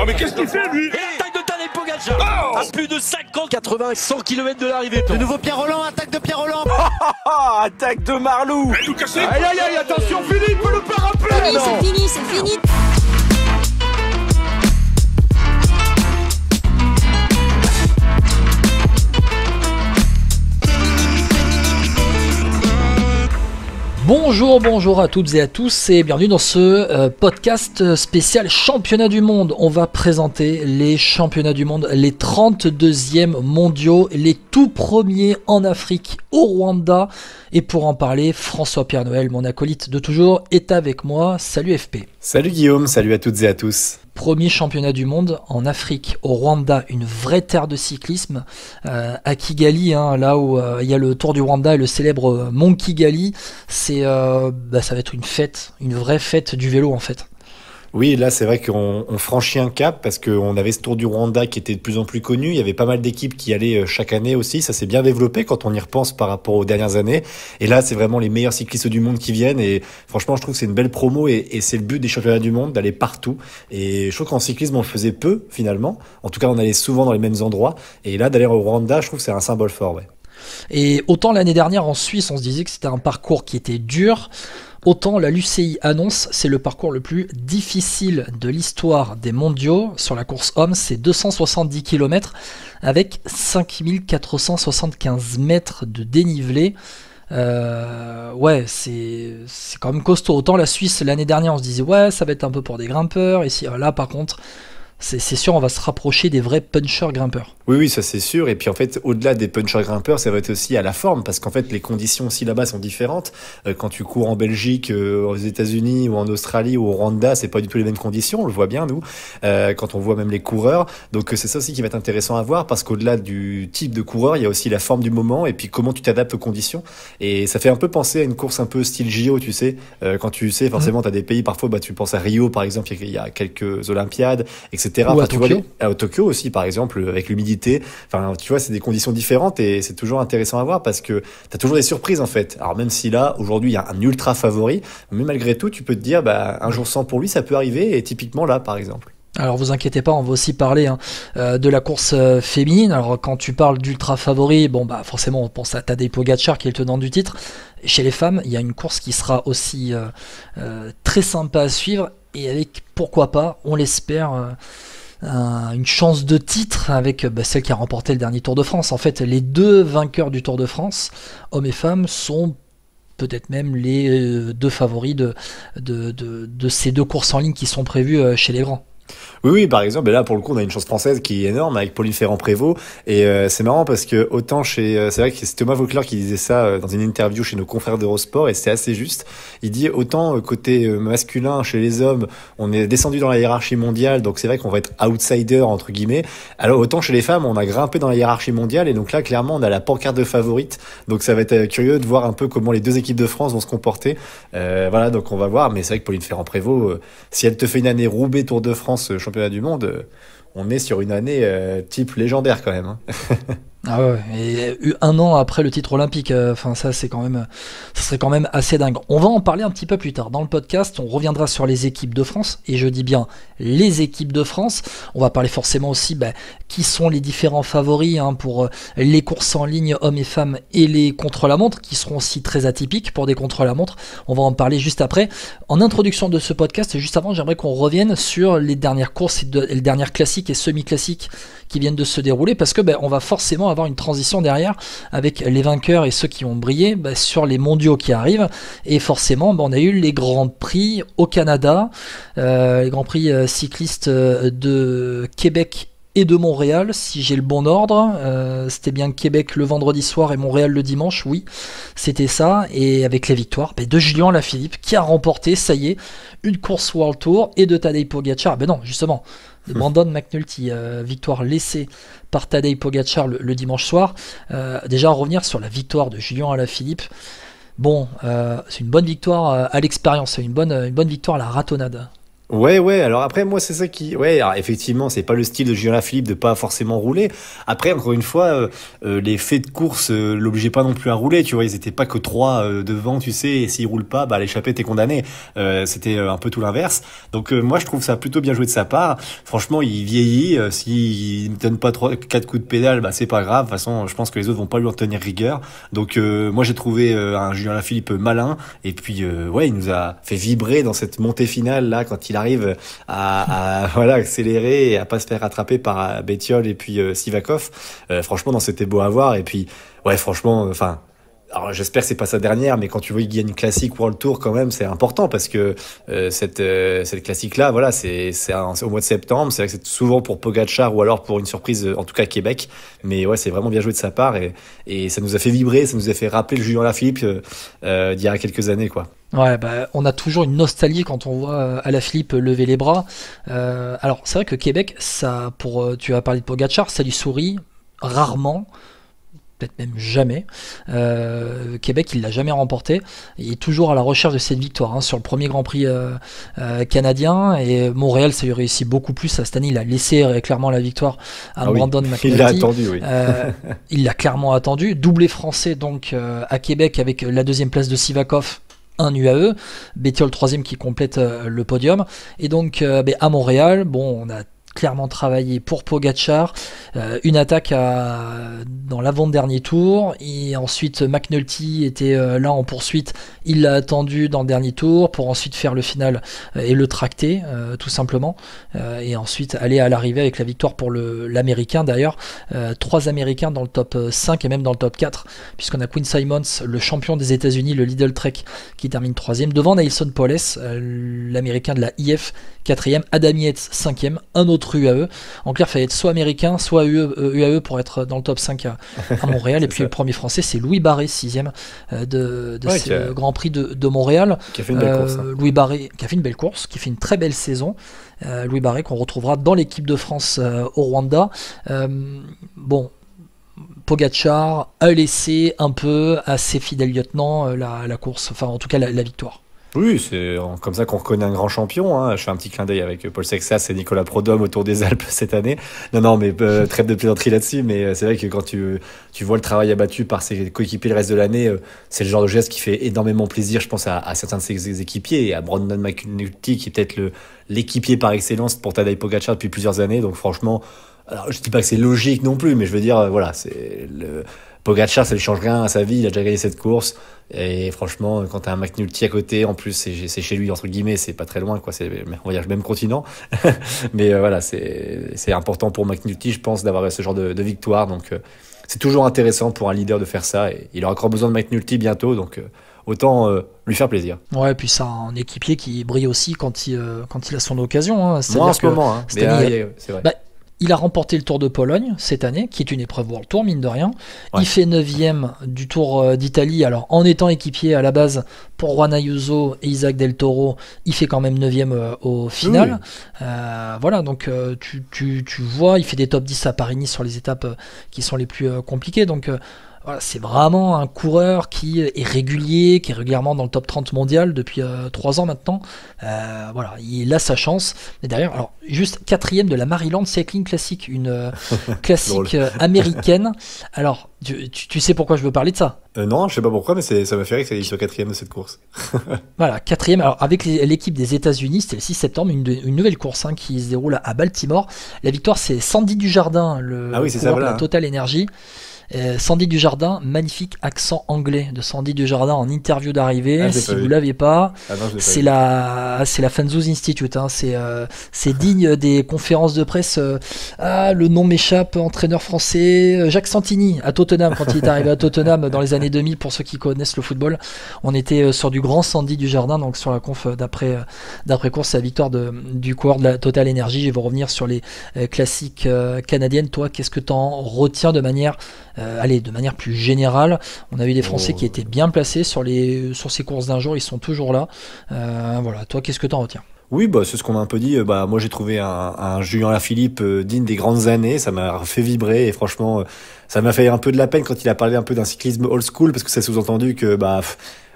mais qu'est-ce qu'il fait lui? Et l'attaque de Tadej Pogacar à plus de 50, 80, 100 km de l'arrivée. Le nouveau Pierre Rolland, attaque de Pierre Rolland. Attaque de Marlou. Allez, Lucas, Aïe aïe aïe, attention Philippe, le parapluie. C'est fini. Bonjour à toutes et à tous et bienvenue dans ce podcast spécial championnat du monde. On va présenter les championnats du monde, les 32e mondiaux, les tout premiers en Afrique au Rwanda. Et pour en parler, François-Pierre Noël, mon acolyte de toujours, est avec moi. Salut FP. Salut Guillaume, salut à toutes et à tous. Premier championnat du monde en Afrique, au Rwanda, une vraie terre de cyclisme, à Kigali, là où il y a le Tour du Rwanda et le célèbre Mont Kigali, ça va être une fête, une vraie fête du vélo en fait. Oui, là c'est vrai qu'on franchit un cap parce qu'on avait ce Tour du Rwanda qui était de plus en plus connu, il y avait pas mal d'équipes qui allaient chaque année aussi, ça s'est bien développé quand on y repense par rapport aux dernières années, et là c'est vraiment les meilleurs cyclistes du monde qui viennent, et franchement je trouve que c'est une belle promo, et c'est le but des championnats du monde, d'aller partout, et je trouve qu'en cyclisme on le faisait peu finalement, en tout cas on allait souvent dans les mêmes endroits, et là d'aller au Rwanda je trouve que c'est un symbole fort, ouais. Et autant l'année dernière en Suisse on se disait que c'était un parcours qui était dur, autant la l'UCI annonce c'est le parcours le plus difficile de l'histoire des mondiaux. Sur la course homme, c'est 270 km avec 5475 mètres de dénivelé. C'est quand même costaud. Autant la Suisse l'année dernière on se disait ouais ça va être un peu pour des grimpeurs, et là par contre c'est sûr, on va se rapprocher des vrais punchers grimpeurs. Oui, ça c'est sûr. Et puis en fait, au-delà des punchers grimpeurs, ça va être aussi à la forme, parce qu'en fait, les conditions aussi là-bas sont différentes. Quand tu cours en Belgique, aux États-Unis ou en Australie ou au Rwanda, c'est pas du tout les mêmes conditions. On le voit bien nous, quand on voit même les coureurs. Donc c'est ça aussi qui va être intéressant à voir, parce qu'au-delà du type de coureur, il y a aussi la forme du moment et puis comment tu t'adaptes aux conditions. Et ça fait un peu penser à une course un peu style JO, tu sais. Quand tu sais, forcément, t'as des pays parfois, tu penses à Rio par exemple, il y a quelques Olympiades, etc. Ou à Tokyo. Au Tokyo aussi, par exemple, avec l'humidité. Enfin, tu vois, c'est des conditions différentes et c'est toujours intéressant à voir parce que t'as toujours des surprises, en fait. Alors, même si là, aujourd'hui, il y a un ultra favori, mais malgré tout, tu peux te dire, un jour sans pour lui, ça peut arriver, et typiquement là, par exemple. Alors vous inquiétez pas, on va aussi parler de la course féminine. Alors quand tu parles d'ultra favori, forcément on pense à Tadej Pogacar qui est le tenant du titre. Chez les femmes, il y a une course qui sera aussi très sympa à suivre, et avec, pourquoi pas, on l'espère, une chance de titre avec celle qui a remporté le dernier Tour de France. En fait, les deux vainqueurs du Tour de France, hommes et femmes, sont peut-être même les deux favoris de ces deux courses en ligne qui sont prévues chez les grands. Oui, par exemple, et là pour le coup on a une chance française qui est énorme avec Pauline Ferrand-Prévot, et c'est marrant parce que autant c'est vrai que c'est Thomas Voeckler qui disait ça dans une interview chez nos confrères d'Eurosport, et c'est assez juste. Il dit autant côté masculin chez les hommes on est descendu dans la hiérarchie mondiale, donc c'est vrai qu'on va être outsider entre guillemets, alors autant chez les femmes on a grimpé dans la hiérarchie mondiale, et donc là clairement on a la pancarte de favorite, donc ça va être curieux de voir un peu comment les deux équipes de France vont se comporter. Voilà, donc on va voir, mais c'est vrai que Pauline Ferrand-Prévot, si elle te fait une année Roubaix Tour de France championnat du monde, on est sur une année type légendaire quand même. Ah ouais, et un an après le titre olympique, ça serait quand même assez dingue. On va en parler un petit peu plus tard dans le podcast. On reviendra sur les équipes de France, et je dis bien les équipes de France. On va parler forcément aussi qui sont les différents favoris pour les courses en ligne hommes et femmes, et les contre-la-montre qui seront aussi très atypiques pour des contre-la-montre. On va en parler juste après. En introduction de ce podcast, et juste avant, j'aimerais qu'on revienne sur les dernières courses et les dernières classiques et semi-classiques qui viennent de se dérouler, parce que on va forcément avoir une transition derrière avec les vainqueurs et ceux qui ont brillé sur les mondiaux qui arrivent. Et forcément on a eu les grands prix au Canada, les grands prix cyclistes de Québec et de Montréal, si j'ai le bon ordre. C'était bien Québec le vendredi soir et Montréal le dimanche, oui, c'était ça. Et avec les victoires de Julien Alaphilippe qui a remporté, ça y est, une course World Tour, et de Tadej Pogacar, non, justement, de Brandon McNulty, victoire laissée par Tadej Pogacar le dimanche soir. Déjà, revenir sur la victoire de Julien Alaphilippe. C'est une bonne victoire à l'expérience, c'est une bonne victoire à la ratonnade. Ouais. Alors après, moi, c'est ça qui. Ouais, alors effectivement, c'est pas le style de Julien Lafilippe de pas forcément rouler. Après, encore une fois, les faits de course l'obligeaient pas non plus à rouler. Tu vois, ils étaient pas que trois devant, tu sais. Et s'ils roulent pas, bah à l'échappée, t'es condamné. C'était un peu tout l'inverse. Donc moi, je trouve ça plutôt bien joué de sa part. Franchement, il vieillit. S'il ne donne pas quatre coups de pédale, bah c'est pas grave. De toute façon, je pense que les autres vont pas lui en tenir rigueur. Donc moi, j'ai trouvé un Julien Lafilippe malin. Et puis ouais, il nous a fait vibrer dans cette montée finale là quand il arrive à voilà accélérer et à pas se faire rattraper par Bettiol et puis Sivakov. Franchement, non, c'était beau à voir. Et puis ouais, franchement, enfin. Alors j'espère que c'est pas sa dernière, mais quand tu vois qu'il gagne une classique World Tour quand même, c'est important parce que cette classique là, voilà, c'est au mois de septembre. C'est vrai que c'est souvent pour Pogačar ou alors pour une surprise, en tout cas à Québec. Mais ouais, c'est vraiment bien joué de sa part et ça nous a fait vibrer, ça nous a fait rappeler le Julien Lafilippe d'il y a quelques années, quoi. Ouais, bah, on a toujours une nostalgie quand on voit Alaphilippe lever les bras. Alors c'est vrai que Québec, ça, tu as parlé de Pogačar, ça lui sourit rarement. Peut-être même jamais. Québec, il l'a jamais remporté. Il est toujours à la recherche de cette victoire sur le premier Grand Prix canadien. Et Montréal, ça lui réussit beaucoup plus. Cette année, il a laissé clairement la victoire à Brandon McNulty. Il l'a attendu, oui. Il l'a clairement attendu. Doublé français donc à Québec avec la deuxième place de Sivakov. Un UAE, Bettiol troisième qui complète le podium. Et donc à Montréal, bon, on a clairement travaillé pour Pogačar, une attaque dans l'avant-dernier tour, et ensuite McNulty était là en poursuite, il l'a attendu dans le dernier tour pour ensuite faire le final et le tracter tout simplement, et ensuite aller à l'arrivée avec la victoire pour l'américain. D'ailleurs 3 américains dans le top 5 et même dans le top 4, puisqu'on a Quinn Simmons, le champion des États-Unis, le Lidl Trek, qui termine 3e devant Nelson Poles, l'américain de la IF, 4e, Adam Yates 5e, un autre UAE. En clair, il fallait être soit américain, soit UAE pour être dans le top 5 à Montréal. Et puis le premier français, c'est Louis Barré, 6e de ce Grand Prix de Montréal. Qui a fait une belle course. Louis Barré, qui a fait une belle course, qui fait une très belle saison. Louis Barré, qu'on retrouvera dans l'équipe de France au Rwanda. Bon. Pogačar a laissé un peu à ses fidèles lieutenants la course, enfin en tout cas la victoire. Oui, c'est comme ça qu'on reconnaît un grand champion. Je fais un petit clin d'œil avec Paul Sexas et Nicolas Prodhomme autour des Alpes cette année. Non, mais trêve de plaisanterie là-dessus. Mais c'est vrai que quand tu vois le travail abattu par ses coéquipiers le reste de l'année, c'est le genre de geste qui fait énormément plaisir, je pense, à certains de ses équipiers et à Brandon McNulty, qui est peut-être l'équipier par excellence pour Tadej Pogačar depuis plusieurs années. Donc franchement, alors je dis pas que c'est logique non plus, mais je veux dire, voilà, c'est Pogačar, ça lui change rien à sa vie, il a déjà gagné cette course. Et franchement, quand t'as un McNulty à côté, en plus c'est chez lui entre guillemets, c'est pas très loin, quoi. C'est, on va dire, le même continent. Mais voilà, c'est important pour McNulty, je pense, d'avoir ce genre de victoire. Donc c'est toujours intéressant pour un leader de faire ça. Et il aura encore besoin de McNulty bientôt, donc autant lui faire plaisir. Ouais, et puis c'est un équipier qui brille aussi quand il a son occasion. Moi en ce moment, cette année, c'est vrai. Il a remporté le Tour de Pologne cette année, qui est une épreuve World Tour, mine de rien. Ouais. Il fait 9e du Tour d'Italie. Alors, en étant équipier à la base pour Juan Ayuso et Isaac Del Toro, il fait quand même 9e au final. Oui. Voilà, donc tu vois, il fait des top 10 à Paris-Nice sur les étapes qui sont les plus compliquées. Donc, voilà, c'est vraiment un coureur qui est régulier, qui est régulièrement dans le top 30 mondial depuis 3 ans maintenant. Voilà, il a sa chance. Mais derrière, alors juste 4e de la Maryland Cycling Classic, une classique américaine. Alors, tu sais pourquoi je veux parler de ça? Non, je sais pas pourquoi, mais ça m'a fait rire qu'il soit 4e de cette course. Voilà, 4e. Alors, avec l'équipe des États-Unis, c'était le 6 septembre, une nouvelle course qui se déroule à Baltimore. La victoire, c'est Sandy Dujardin, le coureur de la Total Energy. Sandy Dujardin, magnifique accent anglais de Sandy Dujardin en interview d'arrivée. Si vous l'avez pas, c'est la Fanzouz Institute. C'est digne des conférences de presse. Le nom m'échappe. Entraîneur français Jacques Santini à Tottenham, quand il est arrivé à Tottenham dans les années 2000. Pour ceux qui connaissent le football, on était sur du grand Sandy Dujardin, donc sur la conf d'après course, c'est la victoire du coureur de la Total Energy. Je vais revenir sur les classiques canadiennes. Toi, qu'est-ce que t'en retiens de manière plus générale? On a eu des Français qui étaient bien placés sur ces courses d'un jour, ils sont toujours là. Voilà, toi, qu'est-ce que t'en retiens? Oui, c'est ce qu'on a un peu dit. Moi, j'ai trouvé un Julien Lafilippe digne des grandes années. Ça m'a fait vibrer et franchement, ça m'a fait un peu de la peine quand il a parlé un peu d'un cyclisme old school, parce que ça sous-entendu que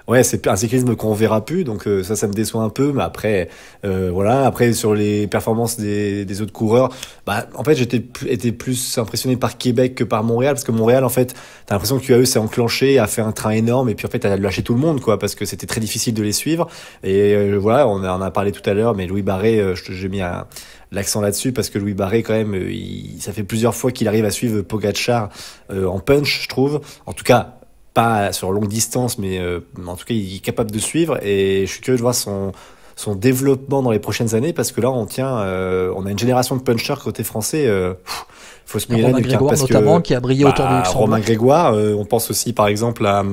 Ouais, c'est un cyclisme qu'on verra plus, donc ça me déçoit un peu. Mais après, voilà. Après, sur les performances des autres coureurs, bah, en fait, été plus impressionné par Québec que par Montréal, parce que Montréal, en fait, t'as l'impression que UAE s'est enclenché, a fait un train énorme, et puis en fait, elle a lâché tout le monde, quoi, parce que c'était très difficile de les suivre. Et voilà, on en a parlé tout à l'heure, mais Louis Barré, j'ai mis l'accent là-dessus parce que Louis Barré, quand même, ça fait plusieurs fois qu'il arrive à suivre Pogačar en punch, je trouve. En tout cas, pas sur longue distance, mais en tout cas, il est capable de suivre. Et je suis curieux de voir son développement dans les prochaines années, parce que là, on a une génération de punchers côté français. Faut se mouiller la Romain nuque, Grégoire parce notamment, que qui a brillé autour du Luxembourg. Romain Grégoire, on pense aussi par exemple à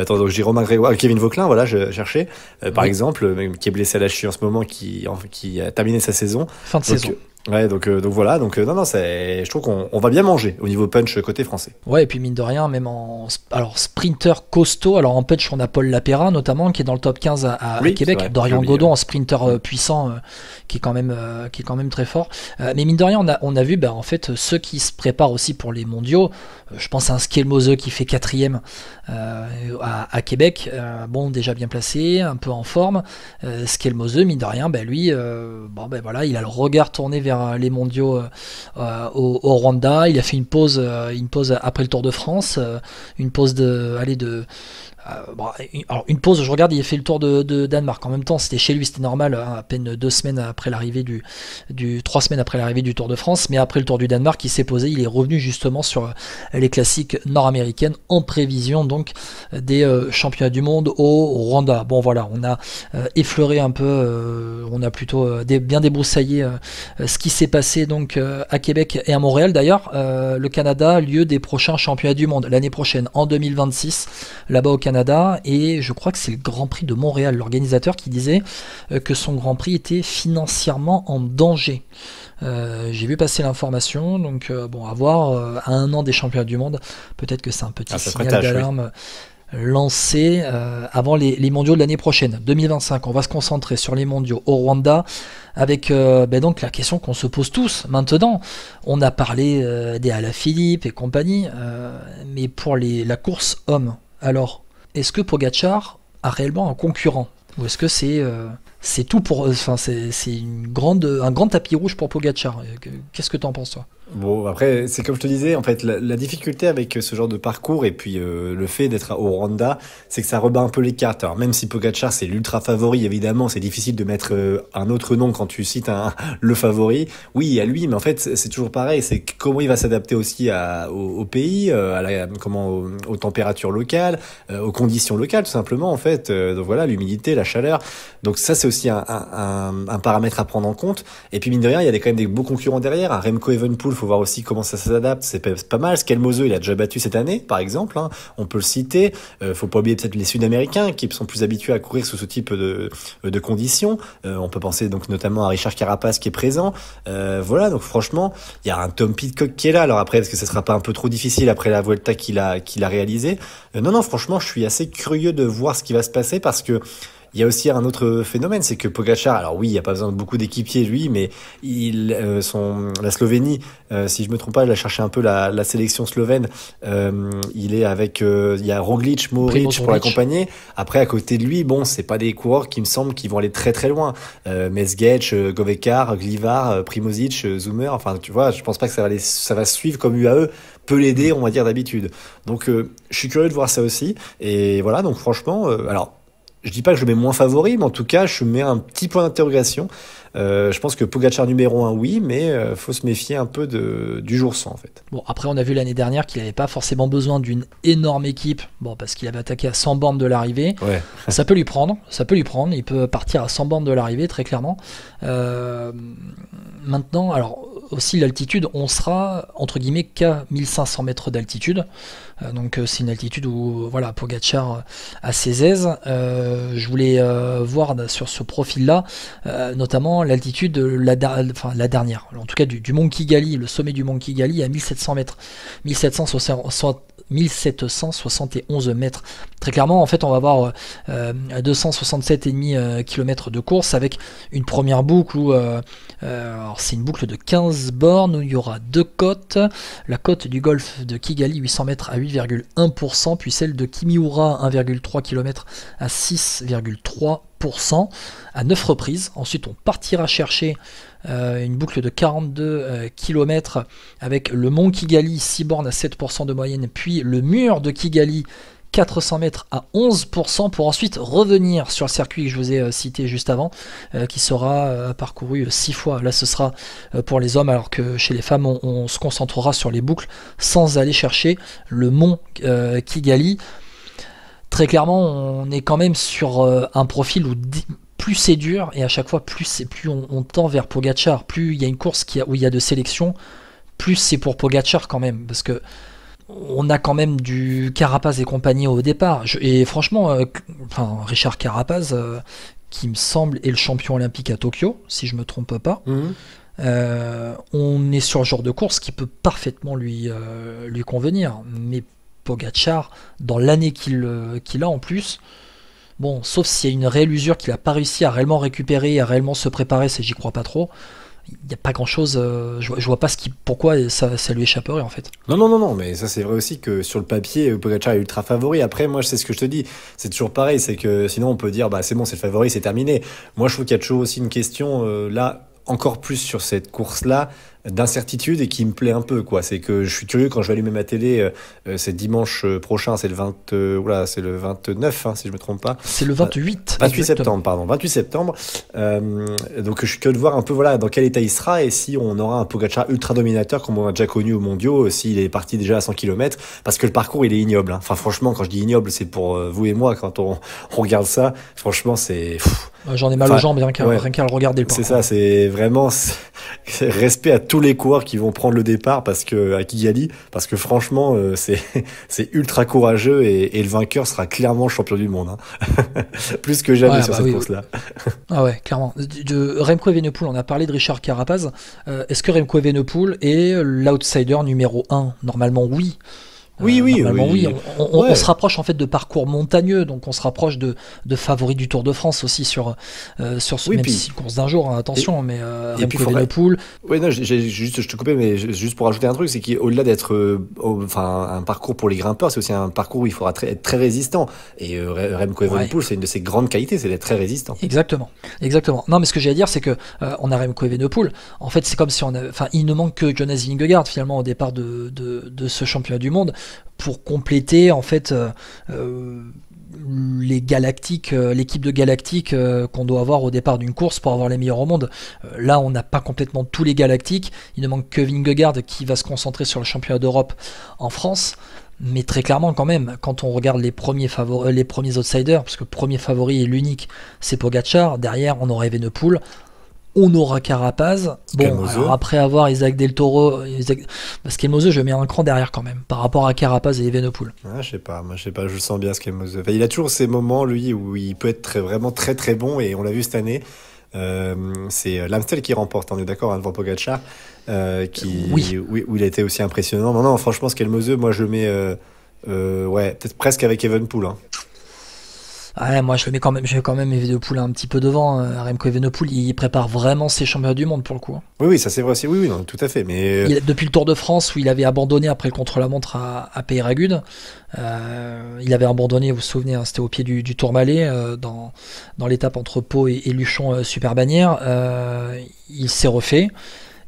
donc je dis Romain Grégoire, Kevin Vauquelin, voilà, je cherchais par exemple, qui est blessé à la cheville en ce moment, qui a terminé sa saison, Fin de saison. Ouais, donc voilà, donc non, je trouve qu'on va bien manger au niveau punch côté français. Ouais, et puis mine de rien, même alors sprinter costaud, alors en punch on a Paul Lapéra notamment, qui est dans le top 15 à Québec, vrai, Dorian Godon en sprinter puissant, qui est quand même très fort. Mais mine de rien, on a vu en fait ceux qui se préparent aussi pour les mondiaux. Je pense à un Skelmose qui fait 4ème à Québec, bon, déjà bien placé, un peu en forme. Skelmose, mine de rien, lui, voilà, il a le regard tourné vers les mondiaux au Rwanda. Il a fait une pause après le Tour de France, une pause alors une pause, je regarde, il a fait le Tour de Danemark. En même temps, c'était chez lui, c'était normal, hein, à peine 2 semaines après l'arrivée 3 semaines après l'arrivée du Tour de France. Mais après le Tour du Danemark, il s'est posé, il est revenu justement sur les classiques nord-américaines en prévision donc des championnats du monde au Rwanda. Bon voilà, on a effleuré un peu, on a plutôt bien débroussaillé ce qui s'est passé donc à Québec et à Montréal. D'ailleurs, le Canada, lieu des prochains championnats du monde l'année prochaine, en 2026, là-bas au Canada, et je crois que c'est le Grand Prix de Montréal, l'organisateur, qui disait que son Grand Prix était financièrement en danger. J'ai vu passer l'information, donc à voir, à 1 an des championnats du monde, peut-être que c'est un petit signal d'alarme lancé avant les mondiaux de l'année prochaine, 2025. On va se concentrer sur les mondiaux au Rwanda, avec donc la question qu'on se pose tous maintenant. On a parlé des Alaphilippe et compagnie, mais pour la course homme, alors est-ce que Pogačar a réellement un concurrent, ou est-ce que c'est tout pour, c'est un grand tapis rouge pour Pogačar? Qu'est-ce que t'en penses, toi? Bon, après, c'est comme je te disais, en fait, la difficulté avec ce genre de parcours, et puis le fait d'être au Rwanda, c'est que ça rebat un peu les cartes. Alors, même si Pogačar, c'est l'ultra favori, évidemment, c'est difficile de mettre un autre nom quand tu cites le favori. Oui, il y a lui, mais en fait, c'est toujours pareil. C'est comment il va s'adapter aussi au pays, aux températures locales, aux conditions locales, tout simplement, en fait. Donc voilà, l'humidité, la chaleur. Donc ça, c'est aussi un paramètre à prendre en compte. Et puis, mine de rien, il y a quand même des beaux concurrents derrière. Un Remco Evenepoel, faut voir aussi comment ça s'adapte, c'est pas mal. Skelmose, il a déjà battu cette année, par exemple, hein. On peut le citer. Faut pas oublier peut-être les Sud-Américains qui sont plus habitués à courir sous ce type de conditions. On peut penser donc notamment à Richard Carapaz qui est présent. Voilà, donc franchement, il y a un Tom Pidcock qui est là. Alors après, est-ce que ça sera pas un peu trop difficile après la Vuelta qu'il a réalisée? Non, franchement, je suis assez curieux de voir ce qui va se passer, parce que il y a aussi un autre phénomène, c'est que Pogačar, alors oui, il n'y a pas besoin de beaucoup d'équipiers, lui, mais la Slovénie, si je me trompe pas, il a cherché un peu la sélection slovène, il est avec, il y a Roglic, Mohoric pour l'accompagner. Après, à côté de lui, bon, c'est pas des coureurs qui me semblent qui vont aller très très loin. Mezgec, Govekar, Glivar, Primozic, Zoomer, enfin, tu vois, je pense pas que ça va suivre comme UAE peut l'aider, on va dire, d'habitude. Donc, je suis curieux de voir ça aussi. Et voilà, donc franchement, alors, je dis pas que je le mets moins favori, mais en tout cas, je mets un petit point d'interrogation. Je pense que Pogačar numéro 1, oui, mais faut se méfier un peu du jour sans, en fait. Bon, après, on a vu l'année dernière qu'il n'avait pas forcément besoin d'une énorme équipe, parce qu'il avait attaqué à 100 bornes de l'arrivée. Ouais. Ça peut lui prendre, il peut partir à 100 bornes de l'arrivée, très clairement. Maintenant, alors, aussi l'altitude, on sera, entre guillemets, qu'à 1500 mètres d'altitude. Donc c'est une altitude où voilà, Pogačar a ses aises. Je voulais voir sur ce profil-là, notamment l'altitude de la dernière, en tout cas du mont Kigali, le sommet du mont Kigali à 1700 mètres, 1771 mètres. Très clairement, en fait, on va avoir 267,5 km de course, avec une première boucle où Alors c'est une boucle de 15 bornes où il y aura 2 côtes. La côte du golfe de Kigali, 800 mètres à 8,1%, puis celle de Kimiura, 1,3 km à 6,3%, à 9 reprises. Ensuite, on partira chercher une boucle de 42 km avec le mont Kigali, 6 bornes à 7% de moyenne, puis le mur de Kigali, 400 mètres à 11%, pour ensuite revenir sur le circuit que je vous ai cité juste avant, qui sera parcouru 6 fois. Là, ce sera pour les hommes, alors que chez les femmes, on se concentrera sur les boucles sans aller chercher le mont Kigali. Très clairement, on est quand même sur un profil où plus c'est dur, et à chaque fois, plus on tend vers Pogačar. Plus il y a une course où il y a de sélection, plus c'est pour Pogačar quand même, parce que on a quand même du Carapaz et compagnie au départ. Et franchement, Richard Carapaz, qui me semble est le champion olympique à Tokyo, si je me trompe pas. On est sur le genre de course qui peut parfaitement lui convenir. Mais Pogačar, dans l'année qu'il a en plus, bon, sauf s'il y a une réelle usure qu'il n'a pas réussi à réellement récupérer, à réellement se préparer, j'y crois pas trop. Il n'y a pas grand chose, je vois pas pourquoi ça lui échapperait en fait. Non, mais ça c'est vrai aussi que sur le papier, Pogačar est ultra favori. Après, moi je sais ce que je te dis, c'est toujours pareil, c'est que sinon on peut dire bah c'est bon, c'est le favori, c'est terminé. Moi je trouve qu'il y a toujours aussi une question là, encore plus sur cette course-là, d'incertitude, et qui me plaît un peu, quoi. C'est que je suis curieux quand je vais allumer ma télé, c'est dimanche prochain, c'est le 29, hein, si je me trompe pas. C'est le 28. 28 septembre, pardon, 28 septembre. Donc je suis curieux de voir un peu dans quel état il sera, et si on aura un Pogačar ultra dominateur comme on a déjà connu aux mondiaux, s'il est parti déjà à 100 km, parce que le parcours il est ignoble, hein. Enfin franchement, quand je dis ignoble, c'est pour vous et moi, quand on regarde ça, franchement c'est... J'en ai mal aux jambes rien qu'à le regarder le parcours. C'est ça, c'est vraiment respect à tous les coureurs qui vont prendre le départ à Kigali, parce que franchement c'est ultra courageux, et le vainqueur sera clairement champion du monde, hein. Plus que jamais sur cette course-là. Ah ouais, clairement. De Remco Evenepoel, on a parlé de Richard Carapaz. Est-ce que Remco Evenepoel est l'outsider numéro 1? Normalement oui. Oui. On se rapproche en fait de parcours montagneux, donc on se rapproche de favoris du Tour de France aussi sur ce, même si course d'un jour, hein, attention, mais Remco Evenepoel. Oui, non, je te coupais, mais juste pour rajouter un truc, c'est qu'au-delà d'être un parcours pour les grimpeurs, c'est aussi un parcours où il faudra être très résistant. Et Remco Evenepoel, c'est une de ses grandes qualités, c'est d'être très résistant. Exactement. Non, mais ce que j'allais dire, c'est que on a Remco Evenepoel. En fait, c'est comme si il ne manque que Jonas Vingegaard finalement au départ de ce championnat du monde, pour compléter en fait les galactiques, l'équipe de galactiques qu'on doit avoir au départ d'une course pour avoir les meilleurs au monde. Là, on n'a pas complètement tous les galactiques. Il ne manque que Vingegaard qui va se concentrer sur le championnat d'Europe en France. Mais très clairement, quand même, quand on regarde les premiers outsiders, parce que le premier favori et l'unique, c'est Pogačar. Derrière, on aura Evenepoel. On aura Carapaz. Bon, alors après avoir Isaac Del Toro, Schelmose, je mets un cran derrière quand même, par rapport à Carapaz et Evenepoel. Ah, je sais pas, je le sens bien Schelmose. Enfin, il a toujours ces moments, lui, où il peut être vraiment très très bon, et on l'a vu cette année. C'est l'Amstel qui remporte, on est d'accord, devant Pogačar, où il a été aussi impressionnant. Non, franchement, Schelmose, moi je le mets peut-être presque avec Evenepoel, hein. Ouais, moi je vais quand même Evenepoel un petit peu devant. Remco Evenepoel, il prépare vraiment ses championnats du monde pour le coup. Oui, ça c'est vrai aussi. Oui, non, tout à fait. Mais depuis le Tour de France où il avait abandonné après le contre-la-montre à Peyragudes, il avait abandonné, vous vous souvenez, hein, c'était au pied du Tourmalet, dans l'étape entre Pau et Luchon Super-Bannière. Il s'est refait.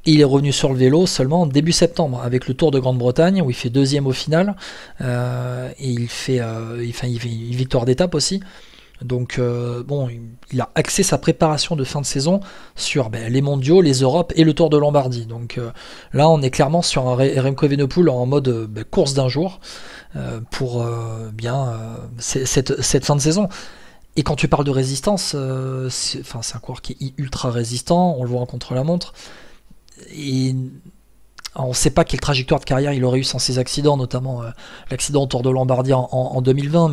Et il est revenu sur le vélo seulement début septembre avec le Tour de Grande-Bretagne où il fait deuxième au final, et il fait une victoire d'étape aussi. Donc il a axé sa préparation de fin de saison sur les mondiaux, les Europes et le Tour de Lombardie. Donc là on est clairement sur un Remco Evenepoel en mode course d'un jour pour cette fin de saison. Et quand tu parles de résistance, c'est un coureur qui est ultra résistant, on le voit en contre-la-montre. Et on ne sait pas quelle trajectoire de carrière il aurait eu sans ses accidents, notamment l'accident au Tour de Lombardie en 2020,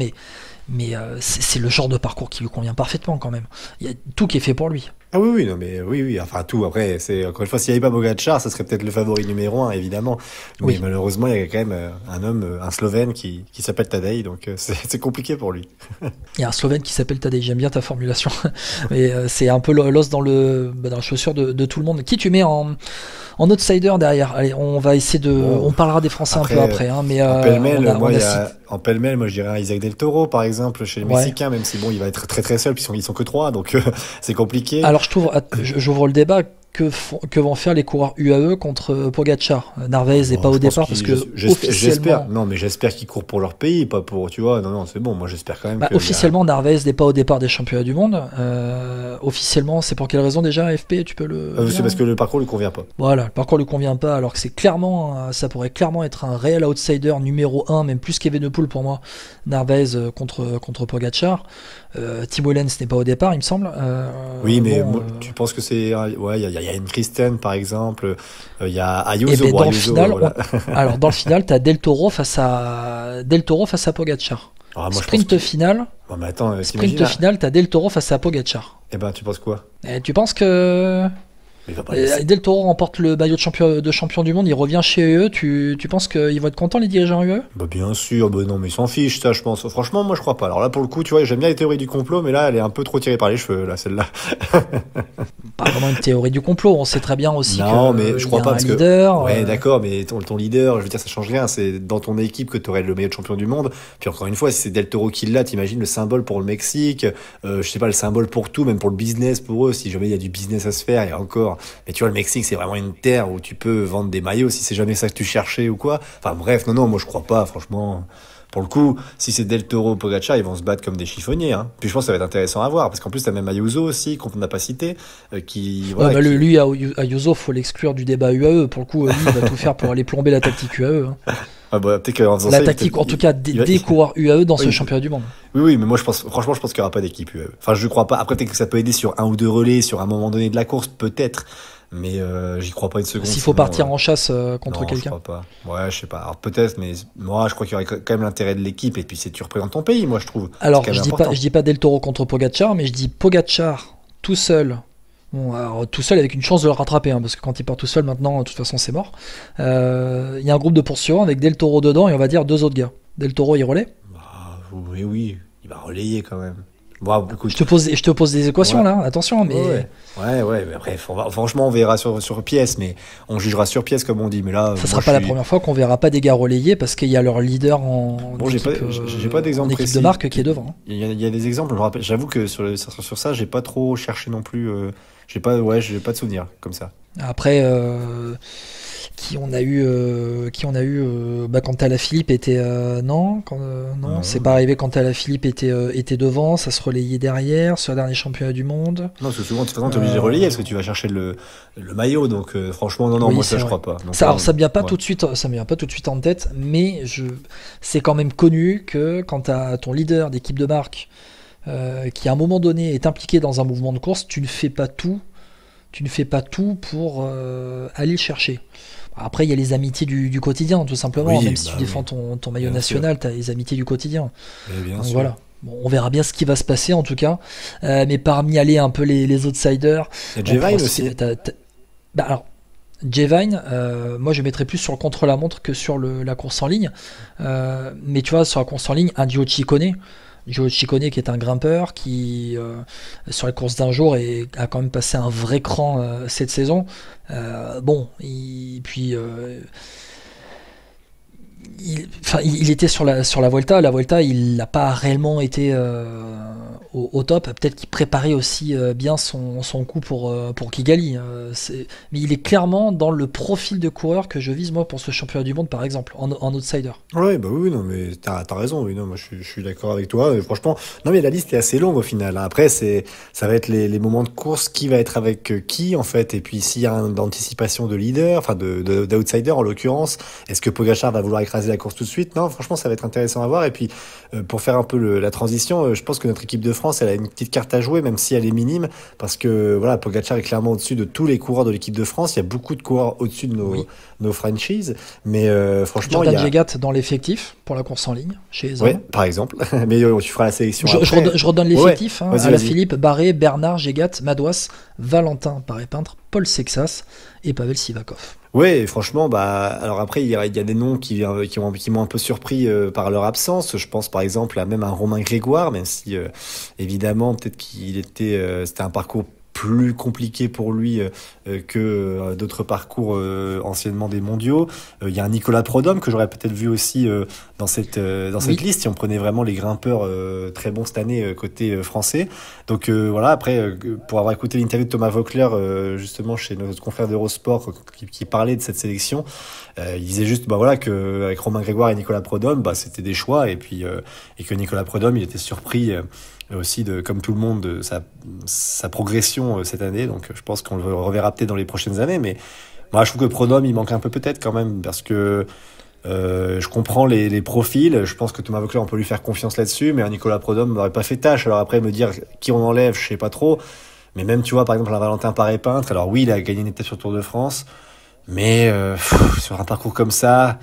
mais c'est le genre de parcours qui lui convient parfaitement quand même. Il y a tout qui est fait pour lui. Ah oui, oui, non, mais oui, oui, enfin tout. Après, c'est encore une fois, s'il n'y avait pas Pogacar, ça serait peut-être le favori numéro un, évidemment. Mais Oui. malheureusement, il y a quand même un homme, un Slovène qui s'appelle Tadej, donc c'est compliqué pour lui. Il y a un Slovène qui s'appelle Tadej, j'aime bien ta formulation. Mais c'est un peu l'os dans la chaussure de tout le monde. Qui tu mets en outsider derrière? Allez, on va essayer de. Bon, On parlera des Français après, un peu après, hein, mais en pêle-mêle, on moi, a en pêle-mêle, moi, je dirais un Isaac Del Toro, par exemple, chez les Ouais. Mexicains, même si bon, il va être très très seul, puis ils sont que trois, donc c'est compliqué. Alors j'ouvre le débat. Que vont faire les coureurs UAE contre Pogacar? Narvaez n'est Bon, pas je au pense départ parce que j'espère, officiellement, non, mais j'espère qu'ils courent pour leur pays, pas pour, tu vois, non, non, c'est bon, moi, j'espère quand même que. officiellement Narvaez n'est pas au départ des championnats du monde. Officiellement, c'est pour quelle raison déjà, AFP? Tu peux le C'est dire parce que le parcours lui convient pas. Voilà, le parcours lui convient pas, alors que c'est clairement, ça pourrait clairement être un réel outsider numéro 1, même plus qu'Evenepoel pour moi, Narvaez contre Pogacar. Timo Lenz n'est pas au départ, il me semble. Oui, mais bon, tu penses que c'est. Ouais, il y a une Kristen, par exemple. Il y a et Ayuso. ben Bon, dans le Ayuso, final, voilà. alors dans le final, t'as Del Toro face à Pogacar. Ah, moi, je pense Sprint final, Bon, mais attends, t'imagines sprint là. final, t'as Del Toro face à Pogacar. Eh ben, tu penses quoi? Et tu penses que Il va pas laisser. Del Toro remporte le maillot de champion du monde, il revient chez UE, tu penses qu'ils vont être contents les dirigeants UE? Bah, bien sûr, bah non, mais ils s'en fichent, ça, je pense. Franchement, moi, je crois pas. Alors là, pour le coup, tu vois, j'aime bien les théories du complot, mais là, elle est un peu trop tirée par les cheveux, là, celle-là. Pas vraiment une théorie du complot, on sait très bien aussi Non, que mais je il crois y a pas un parce que. leader. Ouais, d'accord, mais ton leader, je veux dire, ça change rien. C'est dans ton équipe que tu aurais le meilleur champion du monde. Puis encore une fois, si c'est Del Toro qui l'a, t'imagines le symbole pour le Mexique, je sais pas, le symbole pour tout, même pour le business pour eux, si jamais il y a du business à se faire, et encore. Mais tu vois, le Mexique, c'est vraiment une terre où tu peux vendre des maillots si c'est jamais ça que tu cherchais ou quoi. Enfin bref, non, non, moi je crois pas, franchement. Pour le coup, si c'est Del Toro, Pogacar, ils vont se battre comme des chiffonniers. Hein. Puis je pense que ça va être intéressant à voir, parce qu'en plus t'as même Ayuso aussi, qu'on n'a pas cité, qui, Ouais, voilà, bah, qui- lui, Ayuso, faut l'exclure du débat UAE. Pour le coup, lui, il va tout faire pour aller plomber la tactique UAE. Hein. Ah bah, peut-être qu'en faisant La ça, il va tactique, peut-être- en tout cas, il va- des coureurs UAE dans ce Oui. championnat du monde. Oui, oui, mais moi, franchement, je pense qu'il n'y aura pas d'équipe UE. Enfin, je crois pas. Après, peut-être que ça peut aider sur un ou deux relais, sur un moment donné de la course, peut-être. Mais j'y crois pas une seconde. S'il faut sinon, partir en chasse contre non, je quelqu'un. crois pas. Ouais, je sais pas. Alors peut-être, mais moi, je crois qu'il y aurait quand même l'intérêt de l'équipe. Et puis, c'est tu représentes ton pays, moi, je trouve. Alors, C'est quand je même dis important. pas, je dis pas Del Toro contre Pogacar, mais je dis Pogacar tout seul. Bon, alors, tout seul avec une chance de le rattraper, hein, parce que quand il part tout seul maintenant, de toute façon, c'est mort. Il y a un groupe de poursuivants avec Del Toro dedans et on va dire deux autres gars. Del Toro, il relaie. Bah, oui, oui, il va relayer quand même. Bon, écoute. Je te pose des équations Ouais. là, attention, mais Ouais, mais bref, franchement, on verra sur pièce, mais on jugera sur pièce, comme on dit. Mais là, ça moi, sera je pas la suis- première fois qu'on verra pas des gars relayés parce qu'il y a leur leader en Bon, j'ai équipe, pas- j'ai pas d'exemple en équipe de précis. marque qui est devant. Il y a des exemples, je me rappelle. J'avoue que sur ça, j'ai pas trop cherché non plus. J'ai pas de souvenir comme ça. Après, qui on a eu, quand Alaphilippe était non, non, c'est pas arrivé quand Alaphilippe était devant, ça se relayait derrière sur le dernier championnat du monde. Non, parce que souvent, de toute façon, t'es obligé de relayer parce que tu vas chercher le maillot. Donc, franchement, non, Oui, moi, c'est ça, je vrai. crois pas. Donc, Ça, alors, ça me vient pas ouais. tout de suite, ça me vient pas tout de suite en tête, mais c'est quand même connu que quand tu as ton leader d'équipe de marque qui à un moment donné est impliqué dans un mouvement de course, tu ne fais pas tout pour aller le chercher. Après, il y a les amitiés du quotidien, tout simplement. Oui, Même si bah tu défends ton maillot Bien national, tu as les amitiés du quotidien. Mais bien Donc sûr. voilà. Bon, on verra bien ce qui va se passer en tout cas. Mais parmi aller un peu les outsiders. Il y a Jevine bon, aussi. Bah alors, Jevine, moi je mettrais plus sur le contre-la-montre que sur la course en ligne. Mais tu vois, sur la course en ligne, un Gio Ciccone. Gio Ciccone qui est un grimpeur qui, sur les courses d'un jour, a quand même passé un vrai cran cette saison. Il était sur la Vuelta. La Vuelta, il n'a pas réellement été au top. Peut-être qu'il préparait aussi bien son coup pour Kigali. Mais il est clairement dans le profil de coureur que je vise moi pour ce championnat du monde, par exemple, en outsider. Ouais, bah oui, non, mais t'as raison, oui, non, moi je suis d'accord avec toi. Et franchement, non, mais la liste est assez longue au final. Hein. Après, ça va être les moments de course, qui va être avec qui en fait, et puis s'il y a une anticipation de leader, enfin d'outsider en l'occurrence, est-ce que Pogacar va vouloir écraser la course tout de suite. Non, franchement, ça va être intéressant à voir. Et puis, pour faire un peu la transition, je pense que notre équipe de France, elle a une petite carte à jouer, même si elle est minime, parce que voilà, Pogacar est clairement au-dessus de tous les coureurs de l'équipe de France. Il y a beaucoup de coureurs au-dessus de nos franchises, mais franchement, Jordan Jegat dans l'effectif pour la course en ligne chez les hommes. Ouais, par exemple. Mais tu feras la sélection. Je redonne l'effectif. Ouais. Alaphilippe, Barré, Bernard, Jegat, Madouas, Valentin Paré-Peintre, Paul Sexas et Pavel Sivakov. Ouais, franchement, alors après, il y a des noms qui m'ont un peu surpris par leur absence. Je pense par exemple à même un Romain Grégoire, même si évidemment peut-être c'était un parcours plus compliqué pour lui que d'autres parcours anciennement des mondiaux. Il y a un Nicolas Prodhomme que j'aurais peut-être vu aussi dans cette liste si on prenait vraiment les grimpeurs très bons cette année côté français. Donc voilà, après pour avoir écouté l'interview de Thomas Voeckler justement chez notre confrère d'Eurosport qui parlait de cette sélection, il disait juste voilà que avec Romain Grégoire et Nicolas Prodhomme c'était des choix et que Nicolas Prodhomme il était surpris aussi comme tout le monde de sa progression cette année, donc je pense qu'on le reverra peut-être dans les prochaines années, mais moi je trouve que Prodhomme il manque un peu peut-être quand même, parce que je comprends les profils, je pense que Thomas Voeckler on peut lui faire confiance là-dessus, mais un Nicolas Prodhomme n'aurait pas fait tâche. Alors après me dire qui on enlève, je sais pas trop, mais même tu vois par exemple un Valentin Paré-Peintre, alors oui il a gagné une étape sur Tour de France, mais sur un parcours comme ça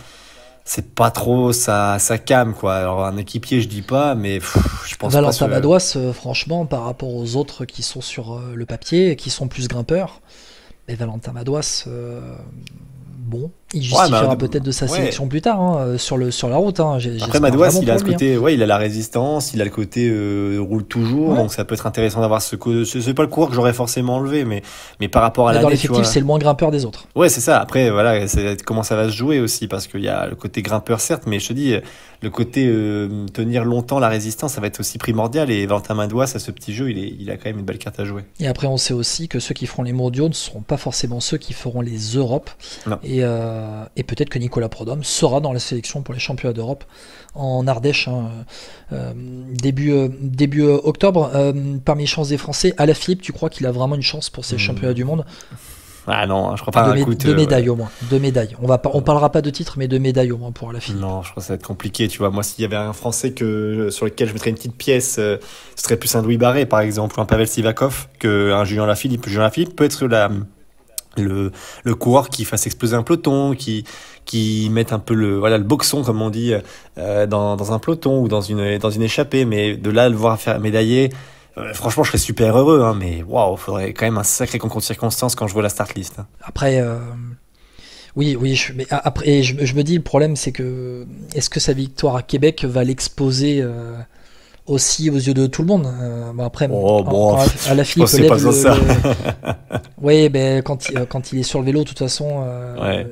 c'est pas trop sa cam quoi. Alors un équipier je dis pas, mais je pense Valentin pas Madouas, franchement par rapport aux autres qui sont sur le papier et qui sont plus grimpeurs, mais Valentin Madouas bon, il justifiera peut-être de sa sélection plus tard sur la route. Après Madouas, il a ce côté, il a la résistance, il a le côté roule toujours, donc ça peut être intéressant d'avoir c'est pas le coureur que j'aurais forcément enlevé, mais par rapport à l'année, dans l'effectif, c'est le moins grimpeur des autres. Ouais, c'est ça. Après, voilà, c'est comment ça va se jouer aussi, parce qu'il y a le côté grimpeur certes, mais je te dis, le côté tenir longtemps la résistance, ça va être aussi primordial. Et Valentin Madouas, à ce petit jeu, il a quand même une belle carte à jouer. Et après, on sait aussi que ceux qui feront les mondiaux ne seront pas forcément ceux qui feront les Europes. Non. Et peut-être que Nicolas Prodhomme sera dans la sélection pour les championnats d'Europe en Ardèche début octobre. Parmi les chances des Français, Alaphilippe, tu crois qu'il a vraiment une chance pour ces championnats du monde? Ah non, je crois pas. Deux médailles au moins. 2 médailles. On parlera pas de titre, mais 2 médailles au moins pour Alaphilippe. Non, je crois que ça va être compliqué. Tu vois, moi, s'il y avait un Français sur lequel je mettrais une petite pièce, ce serait plus un Louis Barré, par exemple, ou un Pavel Sivakov, qu'un Julien Alaphilippe. Julien Alaphilippe peut être le coureur qui fasse exploser un peloton, qui mette un peu le boxon, comme on dit, dans un peloton ou dans une échappée, mais de là le voir faire médailler. Franchement, je serais super heureux, mais waouh, faudrait quand même un sacré concours de circonstances quand je vois la start list. Après, oui, mais après, je me dis, le problème, c'est que est-ce que sa victoire à Québec va l'exposer aussi aux yeux de tout le monde? Après, Alaphilippe lève oui, ben quand il est sur le vélo, de toute façon,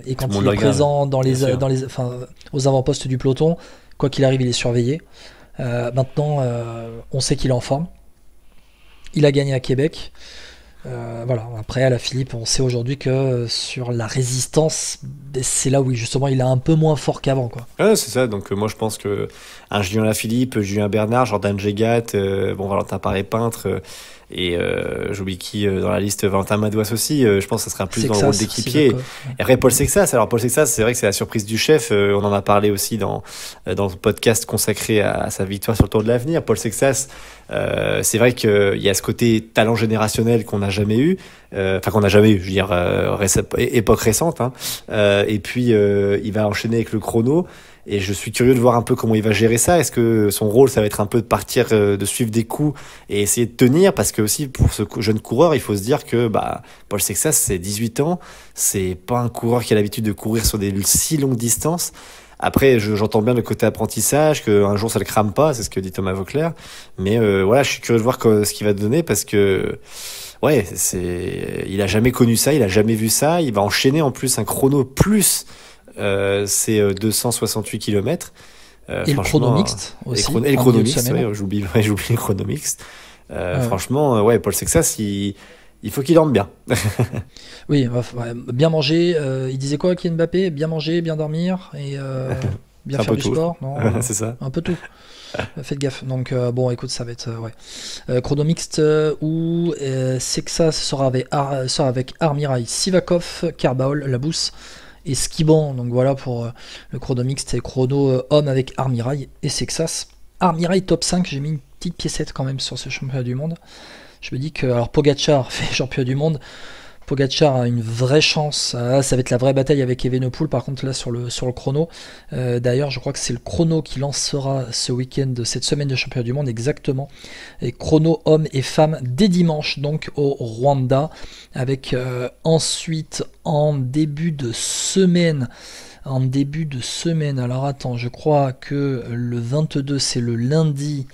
et quand il est présent aux avant-postes du peloton, quoi qu'il arrive, il est surveillé. Maintenant, on sait qu'il est en forme. Il a gagné à Québec. Voilà. Après, Alaphilippe, on sait aujourd'hui que sur la résistance, c'est là où justement il est un peu moins fort qu'avant, quoi. Ouais, c'est ça. Donc moi, je pense que un Julien Alaphilippe, Julien Bernard, Jordan Jegat, Valentin Paré-Peintre. Et j'oublie qui dans la liste, Valentin Madouas aussi, je pense que ça sera plus dans le rôle d'équipier. Et après Paul Sexas, alors Paul Sexas, c'est vrai que c'est la surprise du chef, on en a parlé aussi dans le podcast consacré à sa victoire sur le Tour de l'Avenir. Paul Sexas, c'est vrai qu'il y a ce côté talent générationnel qu'on n'a jamais eu, je veux dire époque récente, et puis il va enchaîner avec le chrono. Et je suis curieux de voir un peu comment il va gérer ça. Est-ce que son rôle, ça va être un peu de partir, de suivre des coups et essayer de tenir? Parce que aussi, pour ce jeune coureur, il faut se dire que Paul Sexas, c'est 18 ans. C'est pas un coureur qui a l'habitude de courir sur des si longues distances. Après, j'entends bien le côté apprentissage, qu'un jour ça le crame pas, c'est ce que dit Thomas Voeckler. Mais je suis curieux de voir ce qu'il va donner, parce que il a jamais connu ça, il a jamais vu ça. Il va enchaîner en plus un chrono plus c'est 268 km. Et le chrono mixte aussi. Et le chrono mixte, j'oublie le chrono mixte. Franchement, Paul Sexas, il faut qu'il dorme bien. Oui, bien manger. Il disait quoi, Kylian Mbappé? Bien manger, bien dormir et bien faire du sport. Non, c'est ça. Un peu tout. Faites gaffe. Donc écoute, ça va être chrono mixte où Sexas sera avec Armirail, Sivakov, Carbaol, Labous et Skiban. Donc voilà pour le chrono mixte et chrono homme avec Armirail et Sexas. Armirail top 5, j'ai mis une petite piécette quand même sur ce championnat du monde. Je me dis que, alors Pogacar fait championnat du monde, Pogacar a une vraie chance, ça va être la vraie bataille avec Evenepoel par contre là sur le chrono. D'ailleurs je crois que c'est le chrono qui lancera ce week-end de cette semaine de championnat du monde exactement. Et chrono hommes et femmes dès dimanche donc au Rwanda, avec ensuite en début de semaine, alors attends, je crois que le 22 c'est le lundi,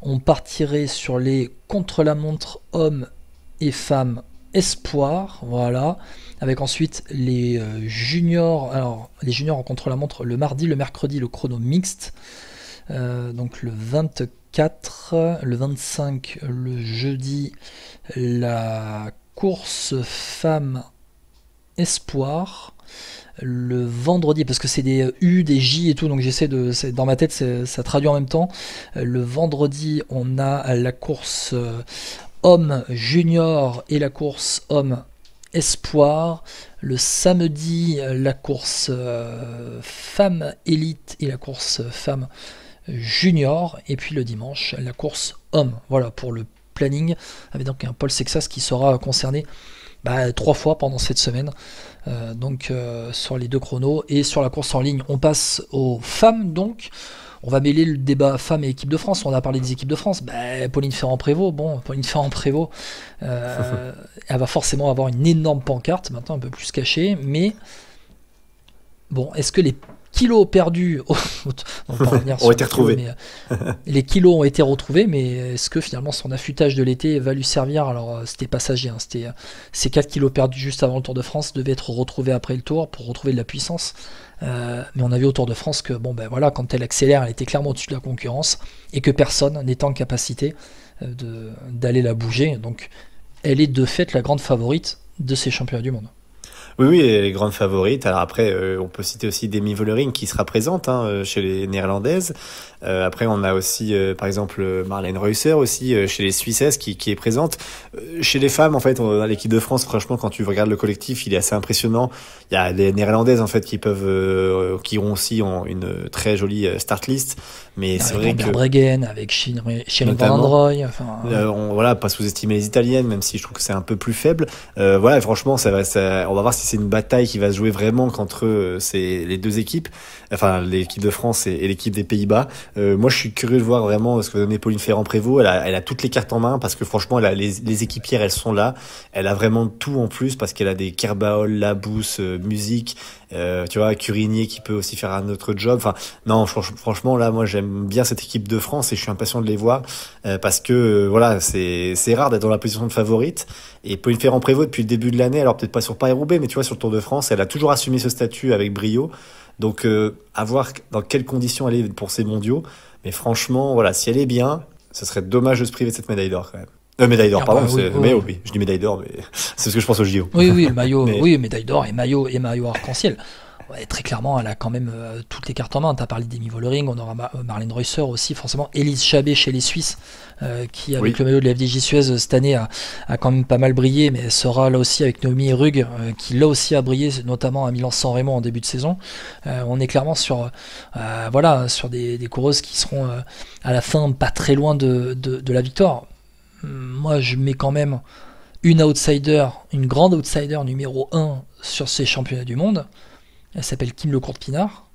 on partirait sur les contre-la-montre hommes et femmes espoir, voilà, avec ensuite les juniors, alors les juniors en contre-la-montre le mardi, le mercredi le chrono mixte, donc le 24, le 25 le jeudi la course femmes espoir, le vendredi, parce que c'est des U, des J et tout, donc j'essaie de, dans ma tête ça traduit en même temps, le vendredi on a la course homme junior et la course homme espoir, le samedi la course femme élite et la course femme junior, et puis le dimanche la course homme. Voilà pour le planning, avec donc un Paul Sexas qui sera concerné 3 fois pendant cette semaine, donc sur les 2 chronos. Et sur la course en ligne on passe aux femmes, donc on va mêler le débat femmes et équipe de France. On a parlé des équipes de France. Pauline Ferrand-Prévot, elle va forcément avoir une énorme pancarte, maintenant un peu plus cachée, mais bon, est-ce que les kilos perdus ont été retrouvés. Les kilos ont été retrouvés, mais est-ce que finalement son affûtage de l'été va lui servir? Alors c'était passager, c'était ces 4 kilos perdus juste avant le Tour de France devaient être retrouvés après le Tour pour retrouver de la puissance. Mais on a vu au Tour de France que quand elle accélère, elle était clairement au-dessus de la concurrence et que personne n'est en capacité d'aller la bouger. Donc elle est de fait la grande favorite de ces championnats du monde. Oui, elle est grande favorite. Alors après, on peut citer aussi Demi Vollering qui sera présente chez les Néerlandaises. Après, on a aussi, par exemple, Marlène Reusser aussi chez les Suissesses qui est présente. Chez les femmes, en fait, on a l'équipe de France. Franchement, quand tu regardes le collectif, il est assez impressionnant. Il y a les Néerlandaises en fait qui ont aussi une très jolie start list. Mais c'est vrai que Breggen, avec Shirin Van Androoy, pas sous-estimer les Italiennes, même si je trouve que c'est un peu plus faible. Franchement, on va voir si c'est une bataille qui va se jouer vraiment entre les 2 équipes, enfin l'équipe de France et l'équipe des Pays-Bas. Moi, je suis curieux de voir vraiment ce que va donner Pauline Ferrand-Prévot. Elle a toutes les cartes en main parce que franchement, les équipières, elles sont là. Elle a vraiment tout en plus parce qu'elle a des Kerbao, Labous, Musique, tu vois, Curigny qui peut aussi faire un autre job. Enfin, non, franchement, là, moi, j'aime bien cette équipe de France et je suis impatient de les voir parce que c'est rare d'être dans la position de favorite. Et Pauline Ferrand-Prévot, depuis le début de l'année, alors peut-être pas sur Paris-Roubaix, mais tu vois, sur le Tour de France, elle a toujours assumé ce statut avec brio. Donc, à voir dans quelles conditions elle est pour ces mondiaux. Mais franchement, si elle est bien, ce serait dommage de se priver de cette médaille d'or quand même. Médaille d'or, pardon, c'est maillot, oui. Je dis médaille d'or, mais c'est ce que je pense au JO. Oui, le maillot, oui, médaille d'or et maillot arc-en-ciel. Ouais, très clairement, elle a quand même toutes les cartes en main. Tu as parlé d'Emi Vollering, on aura Marlène Reusser aussi, forcément. Élise Chabet chez les Suisses, qui avec le maillot de la FDJ Suez cette année a quand même pas mal brillé, mais elle sera là aussi avec Noémie Rugg, qui là aussi a brillé, notamment à Milan-San Remo en début de saison. On est clairement sur des coureuses qui seront à la fin pas très loin de la victoire. Moi, je mets quand même une grande outsider numéro 1 sur ces championnats du monde. Elle s'appelle Kim Lecourt-Pinard.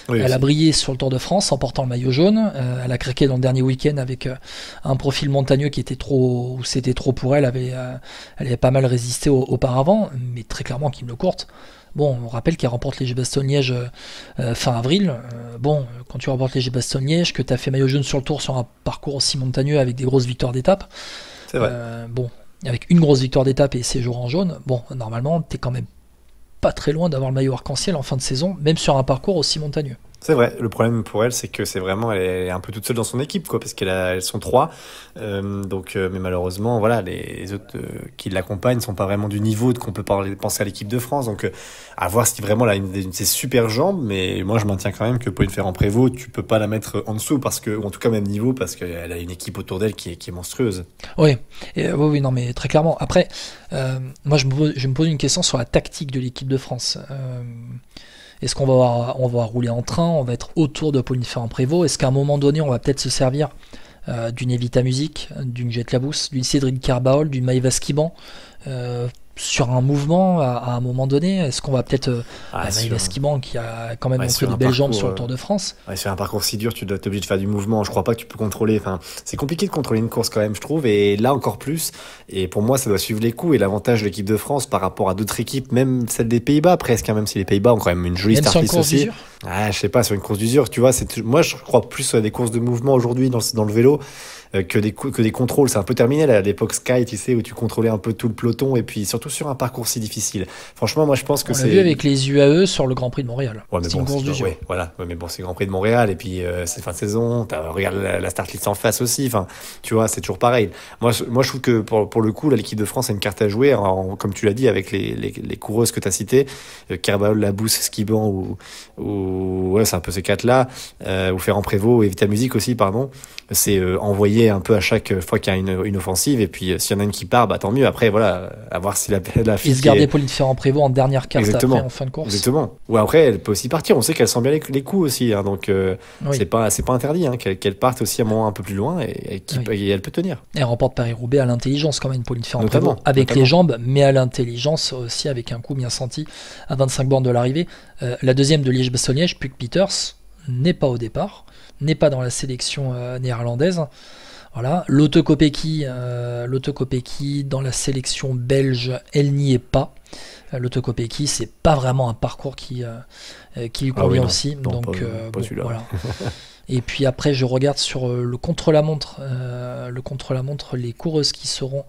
Oui, elle a brillé sur le Tour de France en portant le maillot jaune. Elle a craqué dans le dernier week-end avec un profil montagneux qui était trop, où c'était trop pour elle. Elle avait pas mal résisté auparavant, mais très clairement Kim Lecourt. Bon, on rappelle qu'elle remporte les Bastogne-Liège fin avril. Quand tu remportes les Bastogne-Liège, que tu as fait maillot jaune sur le Tour sur un parcours aussi montagneux avec des grosses victoires d'étape. C'est vrai. Avec une grosse victoire d'étape et séjour en jaune, normalement, t'es quand même pas très loin d'avoir le maillot arc-en-ciel en fin de saison, même sur un parcours aussi montagneux. C'est vrai, le problème pour elle, c'est que c'est vraiment, elle est un peu toute seule dans son équipe, quoi, parce elles sont 3. Mais malheureusement, voilà, les autres qui l'accompagnent sont pas vraiment du niveau qu'on peut penser à l'équipe de France. Donc, à voir si vraiment elle a une de ses super jambes, mais moi je maintiens quand même que Pauline Ferrand-Prévot, tu peux pas la mettre en dessous, ou en tout cas même niveau, parce qu'elle a une équipe autour d'elle qui est monstrueuse. Oui, oui, non, mais très clairement. Après, moi je me pose une question sur la tactique de l'équipe de France. Est-ce qu'on va rouler en train, on va être autour de Pauline Ferrand-Prévot? Est-ce qu'à un moment donné, on va peut-être se servir d'une Evita Music, d'une Jet Labous, d'une Cédric Carbaol, d'une Maïva Skiban sur un mouvement à un moment donné? Est-ce qu'on va peut-être Maïva Skiban qui a quand même montré de belles jambes sur le Tour de France? Sur un parcours si dur, tu dois être obligé de faire du mouvement. Je crois pas que tu peux contrôler. Enfin, c'est compliqué de contrôler une course quand même, je trouve. Et là encore plus. Et pour moi, ça doit suivre les coups. Et l'avantage de l'équipe de France par rapport à d'autres équipes, même celle des Pays-Bas presque, même si les Pays-Bas ont quand même une jolie start list aussi. Je sais pas, sur une course d'usure, tu vois, moi je crois plus à des courses de mouvement aujourd'hui dans le vélo. Que des contrôles. C'est un peu terminé là, à l'époque Sky, tu sais, où tu contrôlais un peu tout le peloton, et puis surtout sur un parcours si difficile. Franchement, moi je pense que on l'a vu avec les UAE sur le Grand Prix de Montréal. Ouais, c'est une course d'usure. Ouais, voilà. Ouais, mais bon, c'est le Grand Prix de Montréal, et puis c'est fin de saison, regarde la start list en face aussi. Enfin, tu vois, c'est toujours pareil. Moi je trouve que pour le coup, l'équipe de France a une carte à jouer, comme tu l'as dit, avec les coureuses que tu as citées, Carbaol, Labous, Skiban, ouais, c'est un peu ces quatre-là, ou Ferrand-Prévot, et Evita Music aussi, pardon. C'est envoyer un peu à chaque fois qu'il y a une offensive, et puis s'il y en a une qui part, tant mieux. Après, voilà, à voir si la fille. Et se garder Pauline Ferrand-Prévôt en dernière carte après, en fin de course. Exactement. Ou après, elle peut aussi partir. On sait qu'elle sent bien les coups aussi, hein, donc oui. c'est pas interdit, hein, qu'elle parte aussi à un moment un peu plus loin, et elle peut tenir. Elle remporte Paris-Roubaix à l'intelligence quand même, Pauline Ferrand-Prévôt, avec les jambes, mais à l'intelligence aussi, avec un coup bien senti à 25 bornes de l'arrivée. La deuxième de Liège-Bastogne-Liège, Puck Peters, n'est pas au départ, n'est pas dans la sélection néerlandaise. Voilà, Lotte Kopecky dans la sélection belge, elle n'y est pas. Lotte Kopecky, c'est pas vraiment un parcours qui lui convient aussi. Non, donc pas celui-là. Voilà. Et puis après, je regarde sur le contre-la-montre, les coureuses qui seront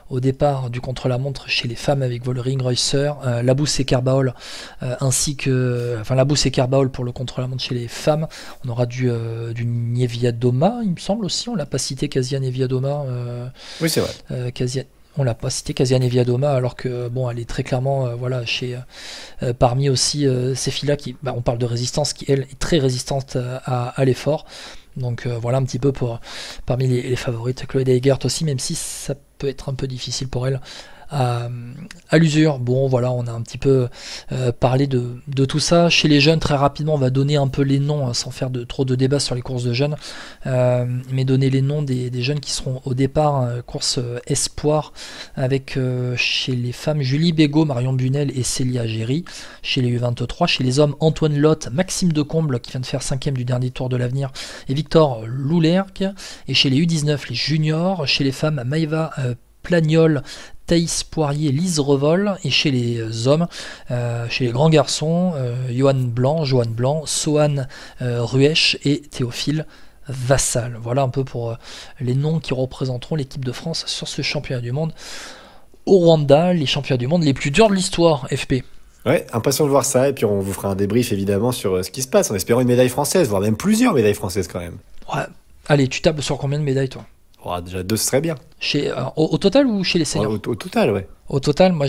au départ du contre-la-montre chez les femmes avec Vollering, Reusser, Labous et Carbaol, Labous et Carbaol pour le contre-la-montre chez les femmes. On aura du Niewiadoma, il me semble aussi. On l'a pas cité, Kasia Niewiadoma. Oui, c'est vrai. On l'a pas cité, Kasia Niewiadoma, alors que bon, elle est très clairement parmi aussi ces filles-là qui, on parle de résistance, qui elle est très résistante à l'effort. Donc voilà un petit peu parmi les favorites. Chloé Deigert aussi, même si ça peut être un peu difficile pour elle à l'usure. Bon voilà, on a un petit peu parlé de tout ça. Chez les jeunes, très rapidement, on va donner un peu les noms, sans faire trop de débats sur les courses de jeunes, mais donner les noms des jeunes qui seront au départ, course espoir, avec chez les femmes Julie Bégaud, Marion Bunel et Célia Géry. Chez les U23, chez les hommes, Antoine Lotte, Maxime Decomble qui vient de faire 5e du dernier Tour de l'Avenir, et Victor Loulergue. Et chez les U19, les juniors, chez les femmes, Maïva Plagnol, Thaïs Poirier, Lise Revol, et chez les hommes, chez les grands garçons, Johan Blanc, Sohan Ruesch et Théophile Vassal. Voilà un peu pour les noms qui représenteront l'équipe de France sur ce championnat du monde au Rwanda, les championnats du monde les plus durs de l'histoire, FP. Ouais, impatient de voir ça, et puis on vous fera un débrief évidemment sur ce qui se passe, en espérant une médaille française, voire même plusieurs médailles françaises quand même. Ouais. Allez, tu tables sur combien de médailles, toi? Déjà 2, ce serait bien. Au total ou chez les seniors? Au total, ouais. Au total, moi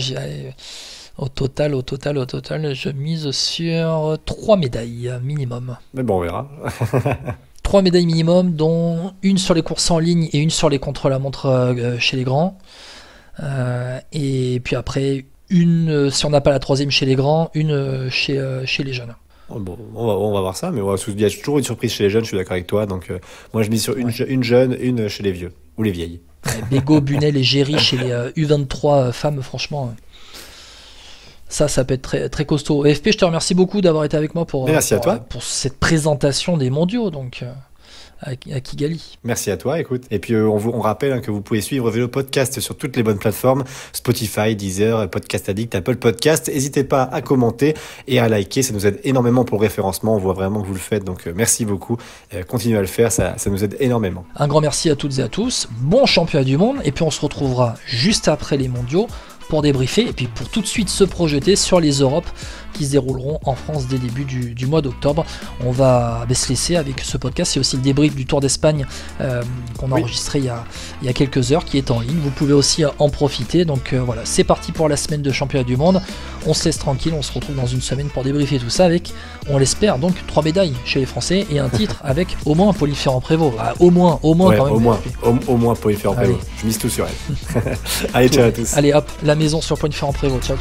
au total, je mise sur 3 médailles minimum. Mais bon, on verra. 3 médailles minimum, dont une sur les courses en ligne et une sur les contre-la-montre chez les grands. Et puis après, une, si on n'a pas la 3e chez les grands, une chez les jeunes. Bon, on va voir ça, mais il y a toujours une surprise chez les jeunes, je suis d'accord avec toi. Donc moi je mise sur une jeune, une chez les vieux, ou les vieilles. Bégaud, Bunel et Géry chez les U23 femmes, franchement, ça peut être très, très costaud. Et FP, je te remercie beaucoup d'avoir été avec moi pour cette présentation des mondiaux, donc à Kigali. Merci à toi, écoute. Et puis on rappelle que vous pouvez suivre Vélo Podcast sur toutes les bonnes plateformes, Spotify, Deezer, Podcast Addict, Apple Podcast. N'hésitez pas à commenter et à liker, ça nous aide énormément pour le référencement. On voit vraiment que vous le faites, donc merci beaucoup. Continuez à le faire, ça nous aide énormément. Un grand merci à toutes et à tous. Bon championnat du monde, et puis on se retrouvera juste après les mondiaux pour débriefer et puis pour tout de suite se projeter sur les Europes qui se dérouleront en France dès début du mois d'octobre. On va se laisser avec ce podcast. C'est aussi le débrief du Tour d'Espagne qu'on a enregistré il y a quelques heures, qui est en ligne. Vous pouvez aussi en profiter. Donc voilà, c'est parti pour la semaine de championnat du monde. On se laisse tranquille, on se retrouve dans une semaine pour débriefer tout ça avec, on l'espère, donc 3 médailles chez les Français et un titre avec au moins Pauline Ferrand-Prévot. Au moins quand même. Au moins Pauline Ferrand-Prévôt. Je mise tout sur elle. Allez, ciao à tous. Allez hop, la maison sur Pauline Ferrand-Prévôt. Ciao.